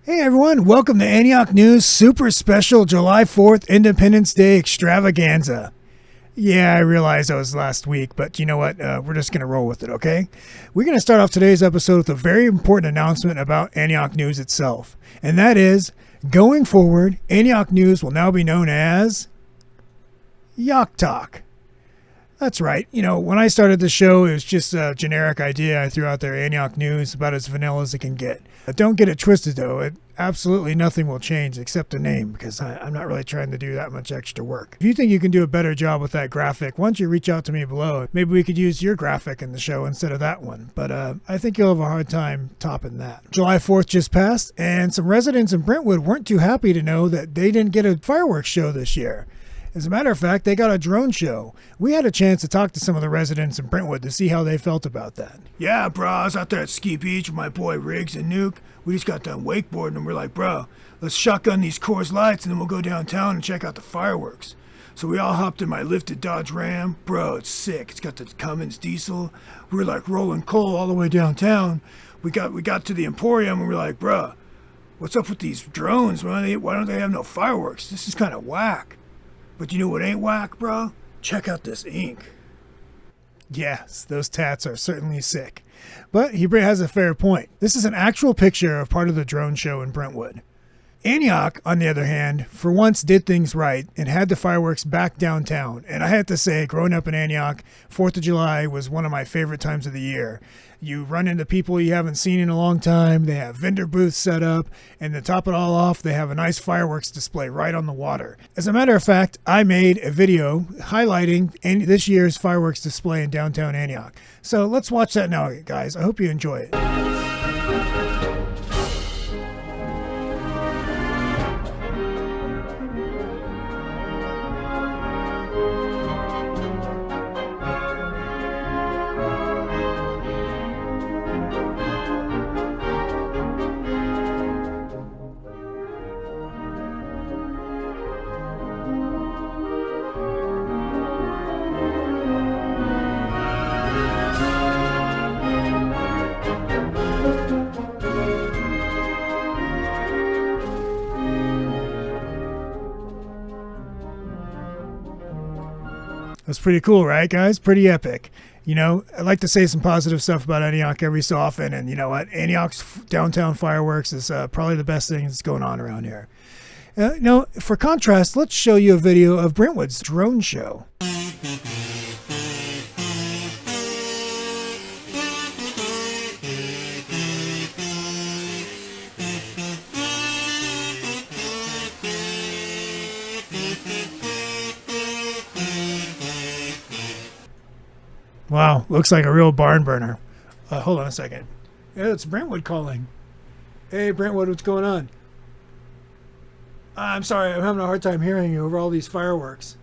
Hey everyone, welcome to Antioch News Super Special July 4th Independence Day Extravaganza. Yeah, I realized that was last week, but you know what? We're just going to roll with it, okay? We're going to start off today's episode with a very important announcement about Antioch News itself. And that is, going forward, Antioch News will now be known as YoC Talk. That's right. You know, when I started the show, it was just a generic idea I threw out there, Antioch News, about as vanilla as it can get. But don't get it twisted, though. Absolutely nothing will change except the name, because I'm not really trying to do that much extra work. If you think you can do a better job with that graphic, why don't you reach out to me below? Maybe we could use your graphic in the show instead of that one. But I think you'll have a hard time topping that. July 4th just passed, and some residents in Brentwood weren't too happy to know that they didn't get a fireworks show this year. As a matter of fact, they got a drone show. We had a chance to talk to some of the residents in Brentwood to see how they felt about that. Yeah, bro, I was out there at Ski Beach with my boy Riggs and Nuke. We just got done wakeboarding and we're like, bro, let's shotgun these Coors Lights and then we'll go downtown and check out the fireworks. So we all hopped in my lifted Dodge Ram. Bro, it's sick. It's got the Cummins diesel. We were like rolling coal all the way downtown. We got to the Emporium and we're like, bro, what's up with these drones? Why don't they have no fireworks? This is kind of whack. But you know what ain't whack, bro? Check out this ink. Yes, those tats are certainly sick. But he has a fair point. This is an actual picture of part of the drone show in Brentwood. Antioch, on the other hand, for once did things right and had the fireworks back downtown. And I have to say, growing up in Antioch, 4th of July was one of my favorite times of the year. You run into people you haven't seen in a long time. They have vendor booths set up. And to top it all off, they have a nice fireworks display right on the water. As a matter of fact, I made a video highlighting this year's fireworks display in downtown Antioch. So let's watch that now, guys. I hope you enjoy it. That's pretty cool, right, guys? Pretty epic. You know, I like to say some positive stuff about Antioch every so often, and you know what? Antioch's downtown fireworks is probably the best thing that's going on around here. Now, for contrast, let's show you a video of Brentwood's drone show. Wow, looks like a real barn burner. Hold on a second. Yeah, it's Brentwood calling. Hey, Brentwood, what's going on? I'm sorry, I'm having a hard time hearing you over all these fireworks.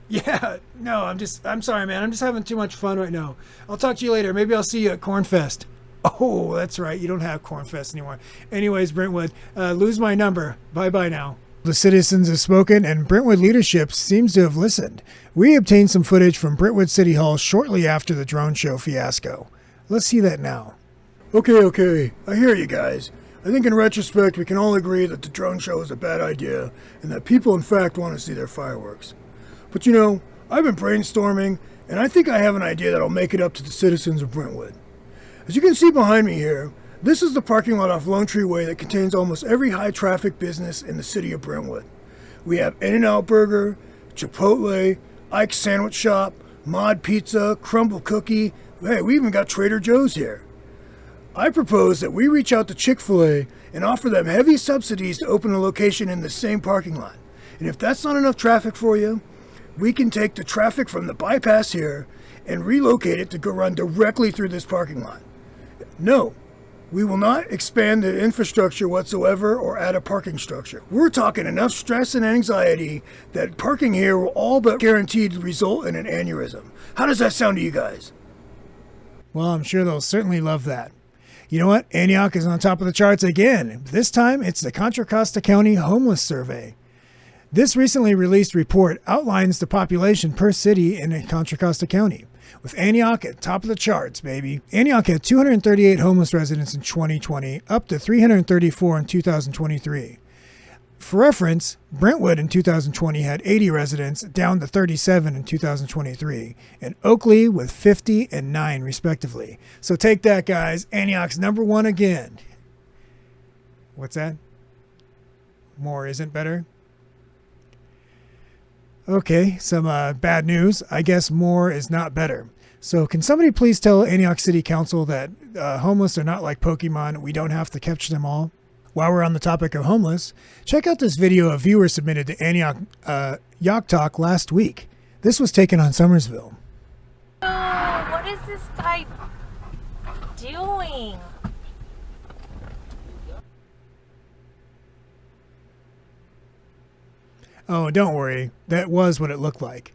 Yeah, no, I'm sorry, man. I'm just having too much fun right now. I'll talk to you later. Maybe I'll see you at Cornfest. Oh, that's right. You don't have Cornfest anymore. Anyways, Brentwood, lose my number. Bye-bye now. The citizens have spoken, and Brentwood leadership seems to have listened. We obtained some footage from Brentwood City Hall shortly after the drone show fiasco. Let's see that now. Okay. I hear you guys. I think in retrospect, we can all agree that the drone show is a bad idea, and that people in fact want to see their fireworks. But you know, I've been brainstorming, and I think I have an idea that'll make it up to the citizens of Brentwood. As you can see behind me here, this is the parking lot off Lone Tree Way that contains almost every high-traffic business in the city of Brentwood. We have In-N-Out Burger, Chipotle, Ike's Sandwich Shop, Mod Pizza, Crumble Cookie. Hey, we even got Trader Joe's here. I propose that we reach out to Chick-fil-A and offer them heavy subsidies to open a location in the same parking lot. And if that's not enough traffic for you, we can take the traffic from the bypass here and relocate it to go run directly through this parking lot. No. We will not expand the infrastructure whatsoever or add a parking structure. We're talking enough stress and anxiety that parking here will all but guaranteed result in an aneurysm. How does that sound to you guys? Well, I'm sure they'll certainly love that. You know what? Antioch is on top of the charts again. This time, it's the Contra Costa County Homeless Survey. This recently released report outlines the population per city in Contra Costa County. with Antioch at top of the charts, baby. Antioch had 238 homeless residents in 2020, up to 334 in 2023. For reference, Brentwood in 2020 had 80 residents, down to 37 in 2023, and Oakley with 50 and 9 respectively. So take that, guys. Antioch's number one again. What's that? More isn't better? Okay, some bad news. I guess more is not better. So can somebody please tell Antioch City Council that homeless are not like Pokemon. We don't have to catch them all. While we're on the topic of homeless, check out this video a viewer submitted to Antioch YoC Talk last week. This was taken on Summersville. Oh, what is this guy doing? Oh, don't worry. That was what it looked like.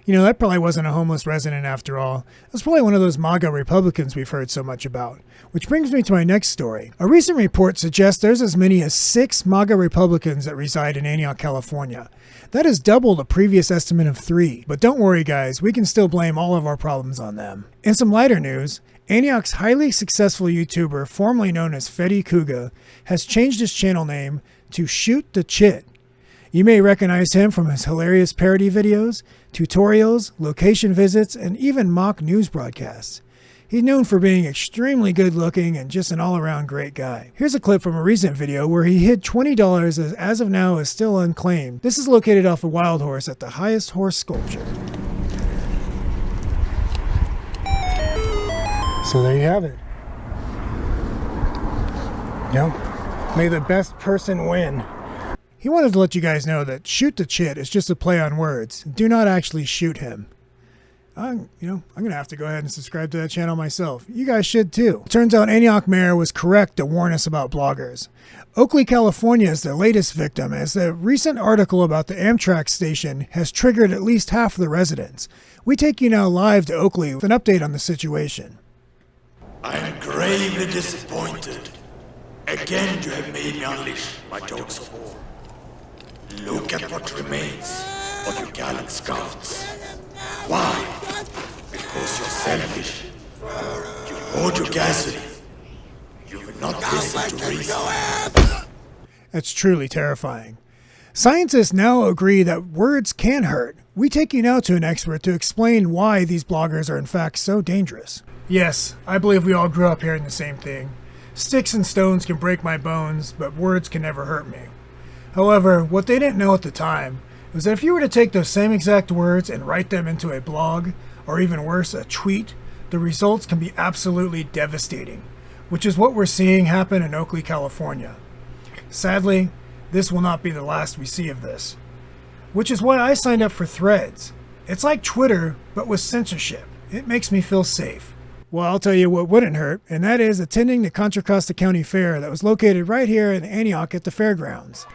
You know, that probably wasn't a homeless resident after all. It was probably one of those MAGA Republicans we've heard so much about. Which brings me to my next story. A recent report suggests there's as many as 6 MAGA Republicans that reside in Antioch, California. That is double the previous estimate of 3. But don't worry, guys. We can still blame all of our problems on them. In some lighter news, Antioch's highly successful YouTuber, formerly known as Freddy Kuga, has changed his channel name to Shoot the Chit. You may recognize him from his hilarious parody videos, tutorials, location visits, and even mock news broadcasts. He's known for being extremely good looking and just an all-around great guy. Here's a clip from a recent video where he hid $20 as of now is still unclaimed. This is located off a wild horse at the highest horse sculpture. So there you have it. May the best person win. He wanted to let you guys know that Shoot the Chit is just a play on words. Do not actually shoot him. I'm going to have to go ahead and subscribe to that channel myself. You guys should too. Turns out Antioch Mayor was correct to warn us about bloggers. Oakley, California is the latest victim, as the recent article about the Amtrak station has triggered at least half of the residents. We take you now live to Oakley with an update on the situation. I am gravely disappointed. Again you have made me unleash my dogs of war. Look at what remains of your gallant scouts. Why? Because you're selfish. You hoard your gasoline. You will not listen to reason. That's truly terrifying. Scientists now agree that words can hurt. We take you now to an expert to explain why these bloggers are in fact so dangerous. Yes, I believe we all grew up hearing the same thing. Sticks and stones can break my bones, but words can never hurt me. However, what they didn't know at the time was that if you were to take those same exact words and write them into a blog, or even worse, a tweet, the results can be absolutely devastating, which is what we're seeing happen in Oakley, California. Sadly, this will not be the last we see of this, which is why I signed up for Threads. It's like Twitter, but with censorship. It makes me feel safe. Well, I'll tell you what wouldn't hurt, and that is attending the Contra Costa County Fair that was located right here in Antioch at the fairgrounds.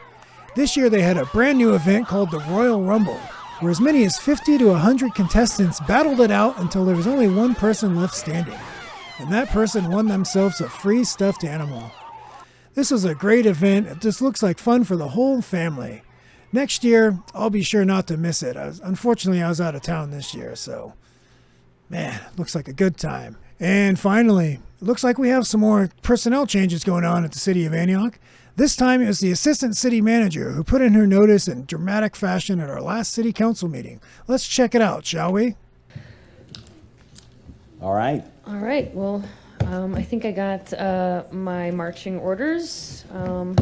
This year they had a brand new event called the Royal Rumble, where as many as 50 to 100 contestants battled it out until there was only one person left standing. And that person won themselves a free stuffed animal. This was a great event. It just looks like fun for the whole family. Next year, I'll be sure not to miss it. Unfortunately, I was out of town this year, so man, looks like a good time. And finally, it looks like we have some more personnel changes going on at the city of Antioch. This time it was the assistant city manager who put in her notice in dramatic fashion at our last city council meeting. Let's check it out, shall we? All right. All right. Well, I think I got my marching orders, and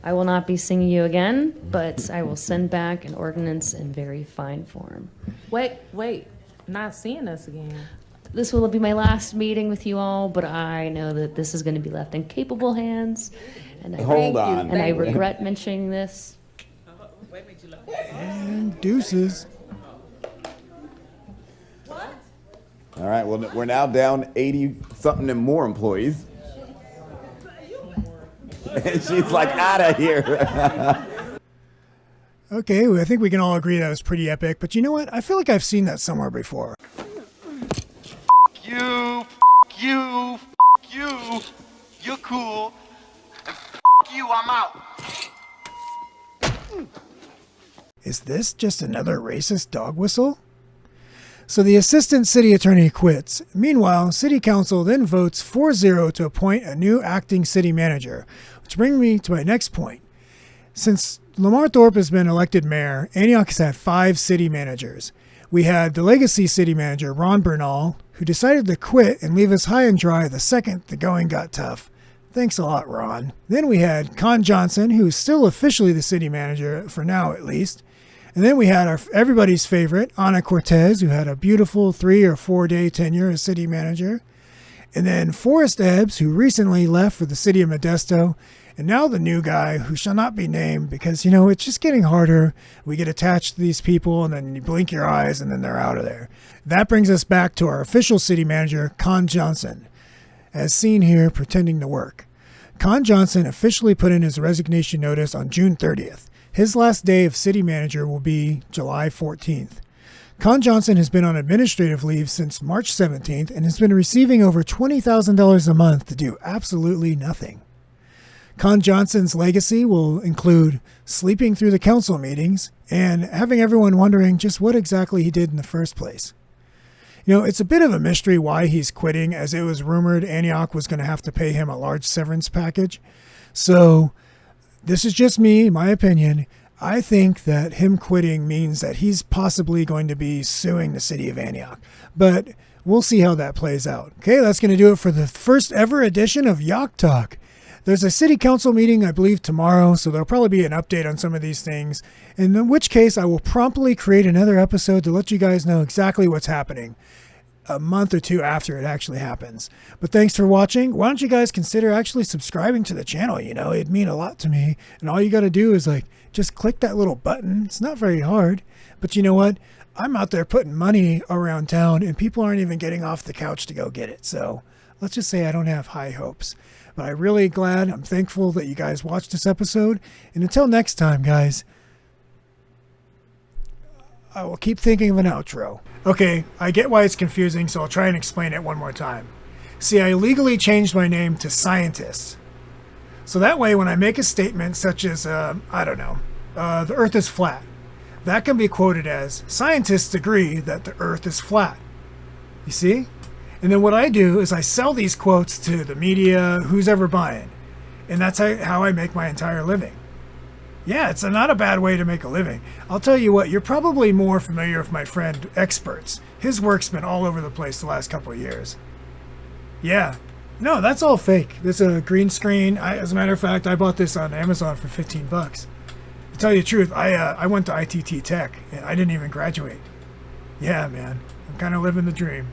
I will not be singing you again, but I will send back an ordinance in very fine form. Wait, not seeing us again. This will be my last meeting with you all, but I know that this is going to be left in capable hands, and I regret mentioning this. And deuces. All right, well, we're now down 80-something and more employees. And she's like, out of here. Okay, well, I think we can all agree that was pretty epic, but you know what? I feel like I've seen that somewhere before. You, you're cool, and you, I'm out. Is this just another racist dog whistle? So the assistant city attorney quits. Meanwhile, city council then votes 4-0 to appoint a new acting city manager, which brings me to my next point. Since Lamar Thorpe has been elected mayor, Antioch has had 5 city managers. We had the legacy city manager, Ron Bernal, who decided to quit and leave us high and dry the second the going got tough. Thanks a lot, Ron. Then we had Con Johnson, who is still officially the city manager, for now at least. And then we had everybody's favorite, Ana Cortez, who had a beautiful 3 or 4 day tenure as city manager. And then Forrest Ebbs, who recently left for the city of Modesto. And now the new guy, who shall not be named, because, it's just getting harder. We get attached to these people, and then you blink your eyes, and then they're out of there. That brings us back to our official city manager, Con Johnson, as seen here pretending to work. Con Johnson officially put in his resignation notice on June 30th. His last day of city manager will be July 14th. Con Johnson has been on administrative leave since March 17th and has been receiving over $20,000 a month to do absolutely nothing. Con Johnson's legacy will include sleeping through the council meetings and having everyone wondering just what exactly he did in the first place. It's a bit of a mystery why he's quitting, as it was rumored Antioch was going to have to pay him a large severance package. So this is just me, my opinion. I think that him quitting means that he's possibly going to be suing the city of Antioch. But we'll see how that plays out. Okay, that's going to do it for the first ever edition of YoC Talk. There's a city council meeting, I believe, tomorrow, so there'll probably be an update on some of these things, in which case I will promptly create another episode to let you guys know exactly what's happening a month or 2 after it actually happens. But thanks for watching. Why don't you guys consider actually subscribing to the channel? It'd mean a lot to me, and all you got to do is just click that little button. It's not very hard, but you know what? I'm out there putting money around town, and people aren't even getting off the couch to go get it. So let's just say I don't have high hopes. But I'm really glad, I'm thankful that you guys watched this episode. And until next time, guys, I will keep thinking of an outro. Okay, I get why it's confusing, so I'll try and explain it one more time. See, I legally changed my name to Scientist. So that way, when I make a statement such as, the Earth is flat, that can be quoted as, scientists agree that the Earth is flat. You see? And then what I do is I sell these quotes to the media, who's ever buying. And that's how I make my entire living. Yeah, it's not a bad way to make a living. I'll tell you what, you're probably more familiar with my friend Experts. His work's been all over the place the last couple of years. Yeah. No, that's all fake. This is a green screen. As a matter of fact, I bought this on Amazon for $15. To tell you the truth, I went to ITT Tech, and I didn't even graduate. Yeah, man. I'm kind of living the dream.